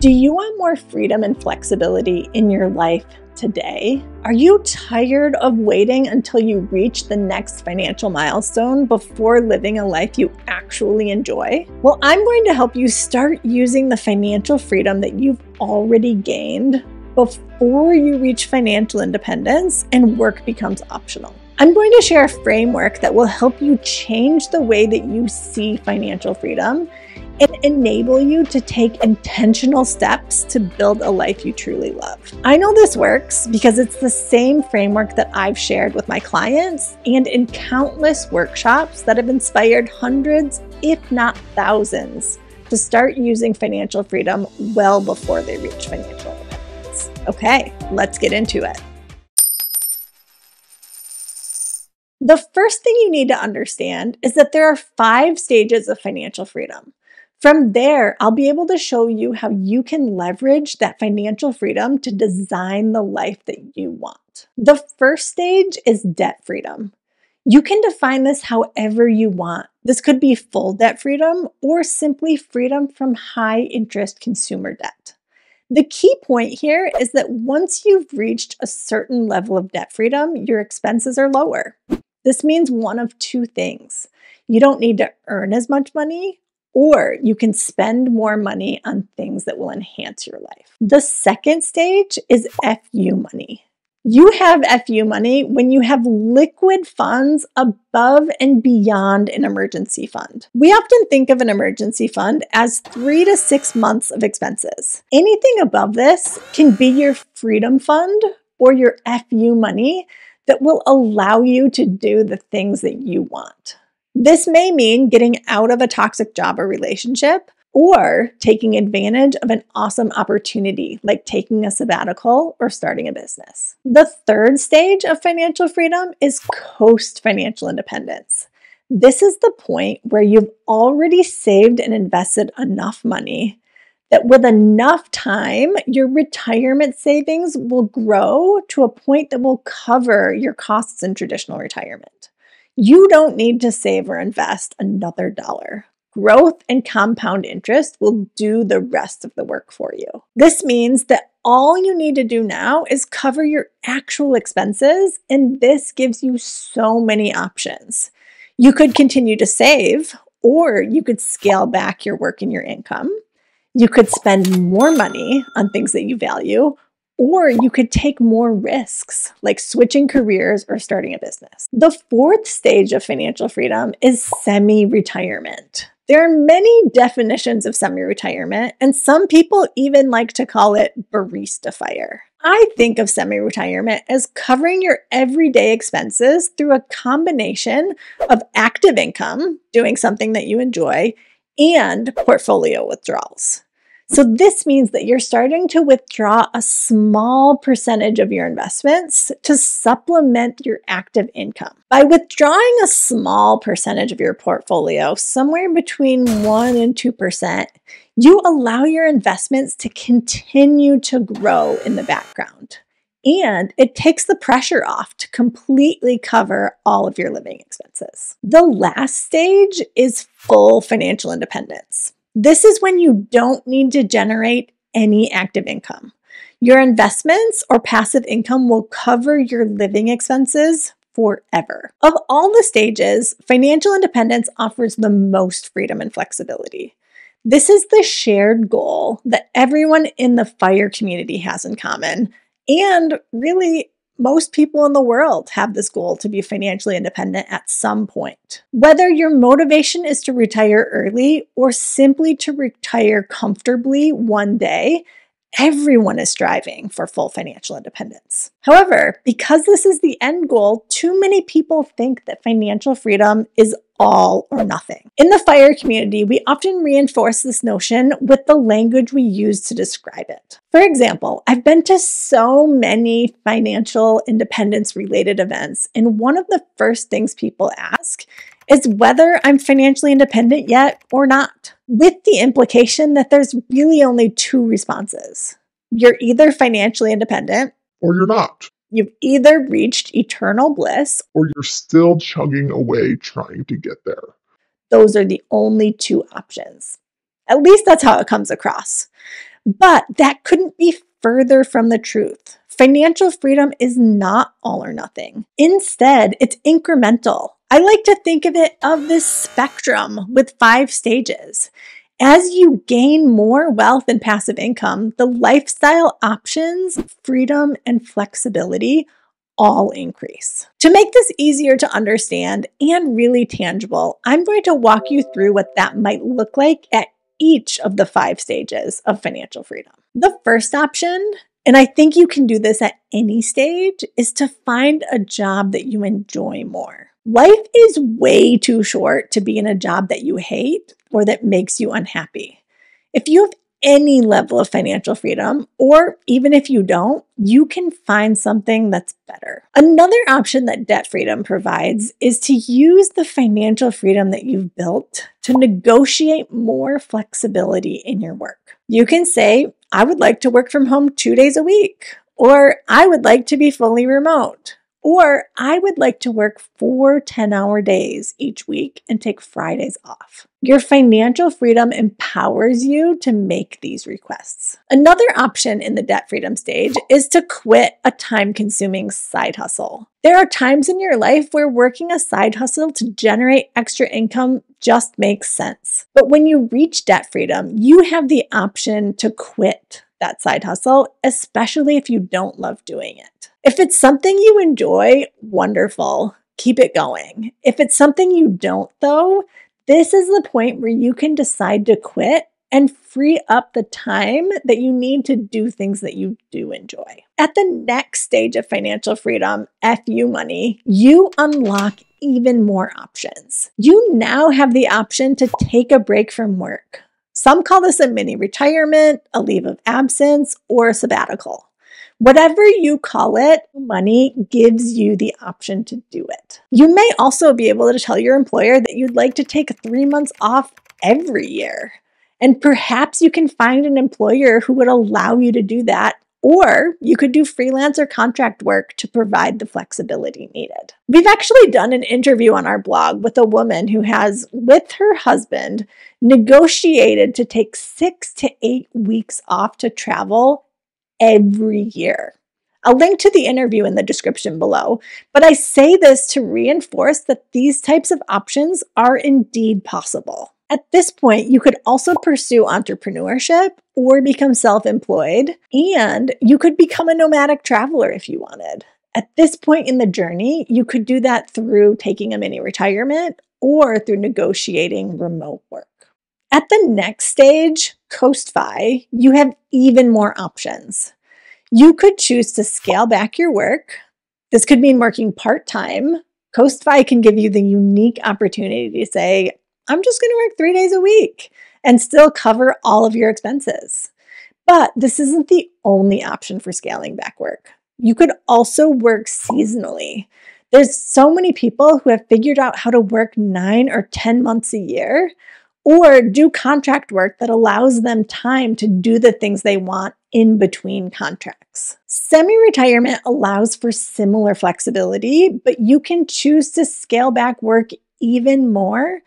Do you want more freedom and flexibility in your life today? Are you tired of waiting until you reach the next financial milestone before living a life you actually enjoy? Well, I'm going to help you start using the financial freedom that you've already gained before you reach financial independence and work becomes optional. I'm going to share a framework that will help you change the way that you see financial freedom and enable you to take intentional steps to build a life you truly love. I know this works because it's the same framework that I've shared with my clients and in countless workshops that have inspired hundreds, if not thousands, to start using financial freedom well before they reach financial independence. Okay, let's get into it. The first thing you need to understand is that there are 5 stages of financial freedom. From there, I'll be able to show you how you can leverage that financial freedom to design the life that you want. The first stage is debt freedom. You can define this however you want. This could be full debt freedom or simply freedom from high interest consumer debt. The key point here is that once you've reached a certain level of debt freedom, your expenses are lower. This means one of 2 things. You don't need to earn as much money, or you can spend more money on things that will enhance your life. The second stage is FU money. You have FU money when you have liquid funds above and beyond an emergency fund. We often think of an emergency fund as 3 to 6 months of expenses. Anything above this can be your freedom fund or your FU money that will allow you to do the things that you want. This may mean getting out of a toxic job or relationship, or taking advantage of an awesome opportunity like taking a sabbatical or starting a business. The third stage of financial freedom is post-financial independence. This is the point where you've already saved and invested enough money that with enough time, your retirement savings will grow to a point that will cover your costs in traditional retirement. You don't need to save or invest another dollar. Growth and compound interest will do the rest of the work for you. This means that all you need to do now is cover your actual expenses, and this gives you so many options. You could continue to save, or you could scale back your work and your income. You could spend more money on things that you value, or you could take more risks, like switching careers or starting a business. The fourth stage of financial freedom is semi-retirement. There are many definitions of semi-retirement, and some people even like to call it barista fire. I think of semi-retirement as covering your everyday expenses through a combination of active income, doing something that you enjoy, and portfolio withdrawals. So this means that you're starting to withdraw a small percentage of your investments to supplement your active income. By withdrawing a small percentage of your portfolio, somewhere between 1 and 2%, you allow your investments to continue to grow in the background. And it takes the pressure off to completely cover all of your living expenses. The last stage is full financial independence. This is when you don't need to generate any active income. Your investments or passive income will cover your living expenses forever. Of all the stages, financial independence offers the most freedom and flexibility. This is the shared goal that everyone in the FIRE community has in common, and really, most people in the world have this goal to be financially independent at some point. Whether your motivation is to retire early or simply to retire comfortably one day, everyone is striving for full financial independence. However, because this is the end goal, too many people think that financial freedom is all or nothing. In the FIRE community, we often reinforce this notion with the language we use to describe it. For example, I've been to so many financial independence related events, and one of the first things people ask is whether I'm financially independent yet or not, with the implication that there's really only 2 responses. You're either financially independent or you're not. You've either reached eternal bliss or you're still chugging away trying to get there. Those are the only 2 options. At least that's how it comes across. But that couldn't be further from the truth. Financial freedom is not all or nothing. Instead, it's incremental. I like to think of this spectrum with 5 stages. As you gain more wealth and passive income, the lifestyle options, freedom, and flexibility all increase. To make this easier to understand and really tangible, I'm going to walk you through what that might look like at each of the 5 stages of financial freedom. The first option, and I think you can do this at any stage, is to find a job that you enjoy more. Life is way too short to be in a job that you hate or that makes you unhappy. If you have any level of financial freedom, or even if you don't, you can find something that's better. Another option that debt freedom provides is to use the financial freedom that you've built to negotiate more flexibility in your work. You can say, I would like to work from home 2 days a week, or I would like to be fully remote, or I would like to work 4 10-hour days each week and take Fridays off. Your financial freedom empowers you to make these requests. Another option in the debt freedom stage is to quit a time-consuming side hustle. There are times in your life where working a side hustle to generate extra income just makes sense. But when you reach debt freedom, you have the option to quit that side hustle, especially if you don't love doing it. If it's something you enjoy, wonderful, keep it going. If it's something you don't, though, this is the point where you can decide to quit and free up the time that you need to do things that you do enjoy. At the next stage of financial freedom, FU money, you unlock even more options. You now have the option to take a break from work. Some call this a mini retirement, a leave of absence, or a sabbatical. Whatever you call it, money gives you the option to do it. You may also be able to tell your employer that you'd like to take 3 months off every year. And perhaps you can find an employer who would allow you to do that, or you could do freelance or contract work to provide the flexibility needed. We've actually done an interview on our blog with a woman who has, with her husband, negotiated to take 6 to 8 weeks off to travel every year. I'll link to the interview in the description below, but I say this to reinforce that these types of options are indeed possible. At this point, you could also pursue entrepreneurship or become self-employed, and you could become a nomadic traveler if you wanted. At this point in the journey, you could do that through taking a mini retirement or through negotiating remote work. At the next stage, Coast-Fi, you have even more options. You could choose to scale back your work. This could mean working part-time. Coast-Fi can give you the unique opportunity to say, I'm just going to work 3 days a week and still cover all of your expenses. But this isn't the only option for scaling back work. You could also work seasonally. There's so many people who have figured out how to work 9 or 10 months a year, or do contract work that allows them time to do the things they want in between contracts. Semi-retirement allows for similar flexibility, but you can choose to scale back work even more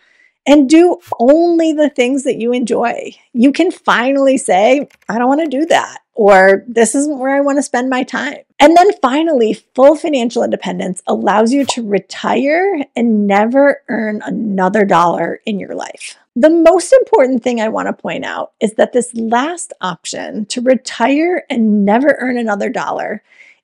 and do only the things that you enjoy. You can finally say, I don't want to do that, or this isn't where I want to spend my time. And then finally, full financial independence allows you to retire and never earn another dollar in your life. The most important thing I want to point out is that this last option, to retire and never earn another dollar,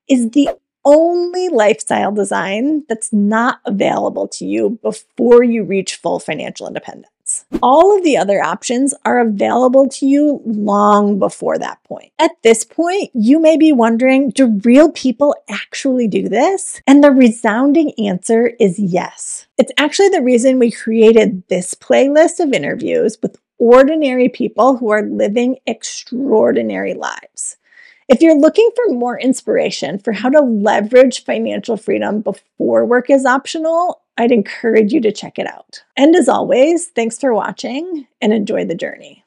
is the only lifestyle design that's not available to you before you reach full financial independence. All of the other options are available to you long before that point. At this point, you may be wondering, do real people actually do this? And the resounding answer is yes. It's actually the reason we created this playlist of interviews with ordinary people who are living extraordinary lives. If you're looking for more inspiration for how to leverage financial freedom before work is optional, I'd encourage you to check it out. And as always, thanks for watching and enjoy the journey.